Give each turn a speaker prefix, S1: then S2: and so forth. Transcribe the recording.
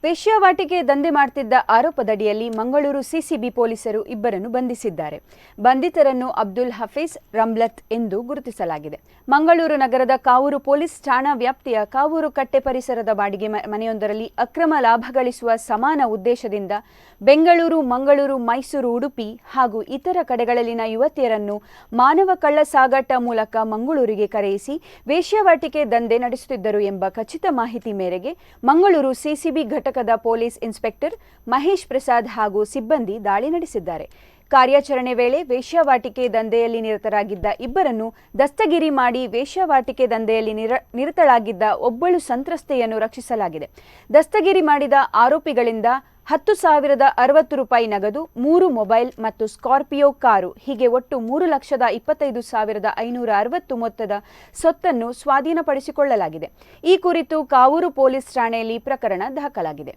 S1: ವೇಶ್ಯಾವಾಟಿಕೆ ದಂಧೆ ಮಾಡುತ್ತಿದ್ದ ಆರೋಪದಡಿಯಲ್ಲಿ ಮಂಗಳೂರು ಸಿಸಿಬಿ ಪೊಲೀಸರು ಇಬ್ಬರನ್ನು ಬಂಧಿಸಿದ್ದಾರೆ. ಬಂಧಿತರನ್ನು ಅಬ್ದುಲ್ ಹಫೀಜ್ ರಂಬ್ಲತ್ ಎಂದು ಗುರುತಿಸಲಾಗಿದೆ. ಮಂಗಳೂರು ನಗರದ ಕಾವೂರು ಪೊಲೀಸ್ ಠಾಣಾ ವ್ಯಾಪ್ತಿಯ ಕಾವೂರು ಕಟ್ಟೆ ಪರಿಸರದ ಬಾಡಿಗೆ ಮನೆಯೊಂದರಲ್ಲಿ ಅಕ್ರಮ ಲಾಭ ಗಳಿಸುವ ಸಮಾನ ಉದ್ದೇಶದಿಂದ ಬೆಂಗಳೂರು, ಮಂಗಳೂರು, ಮೈಸೂರು, ಉಡುಪಿ ಹಾಗೂ ಇತರ ಕಡೆಗಳಲ್ಲಿನ ಯುವತಿಯರನ್ನು ಮಾನವ ಕಳ್ಳ ಸಾಗಾಟ ಮೂಲಕ ಮಂಗಳೂರಿಗೆ ಕರೆಯಿಸಿ ವೇಶ್ಯಾವಾಟಿಕೆ ದಂಧೆ ನಡೆಸುತ್ತಿದ್ದರು ಎಂಬ ಖಚಿತ ಮಾಹಿತಿ ಮೇರೆಗೆ ಮಂಗಳೂರು ಸಿಸಿಬಿ ಘಟಕದ ಪೊಲೀಸ್ ಇನ್ಸ್ಪೆಕ್ಟರ್ ಮಹೇಶ್ ಪ್ರಸಾದ್ ಹಾಗೂ ಸಿಬ್ಬಂದಿ ದಾಳಿ ನಡೆಸಿದ್ದಾರೆ. ಕಾರ್ಯಾಚರಣೆ ವೇಳೆ ವೇಶ್ಯಾವಾಟಿಕೆ ದಂಧೆಯಲ್ಲಿ ನಿರತರಾಗಿದ್ದ ಇಬ್ಬರನ್ನು ದಸ್ತಗಿರಿ ಮಾಡಿ ವೇಶ್ಯಾವಾಟಿಕೆ ದಂಧೆಯಲ್ಲಿ ನಿರತಳಾಗಿದ್ದ ಒಬ್ಬಳು ಸಂತ್ರಸ್ತೆಯನ್ನು ರಕ್ಷಿಸಲಾಗಿದೆ. ದಸ್ತಗಿರಿ ಮಾಡಿದ ಆರೋಪಿಗಳಿಂದ 10,060 ರೂಪಾಯಿ ನಗದು, 3 ಮೊಬೈಲ್ ಮತ್ತು ಸ್ಕಾರ್ಪಿಯೋ ಕಾರು ಹೀಗೆ ಒಟ್ಟು 3,25,560 ಮೊತ್ತದ ಸೊತ್ತನ್ನು ಸ್ವಾಧೀನಪಡಿಸಿಕೊಳ್ಳಲಾಗಿದೆ. ಈ ಕುರಿತು ಕಾವೂರು ಪೊಲೀಸ್ ಠಾಣೆಯಲ್ಲಿ ಪ್ರಕರಣ ದಾಖಲಾಗಿದೆ.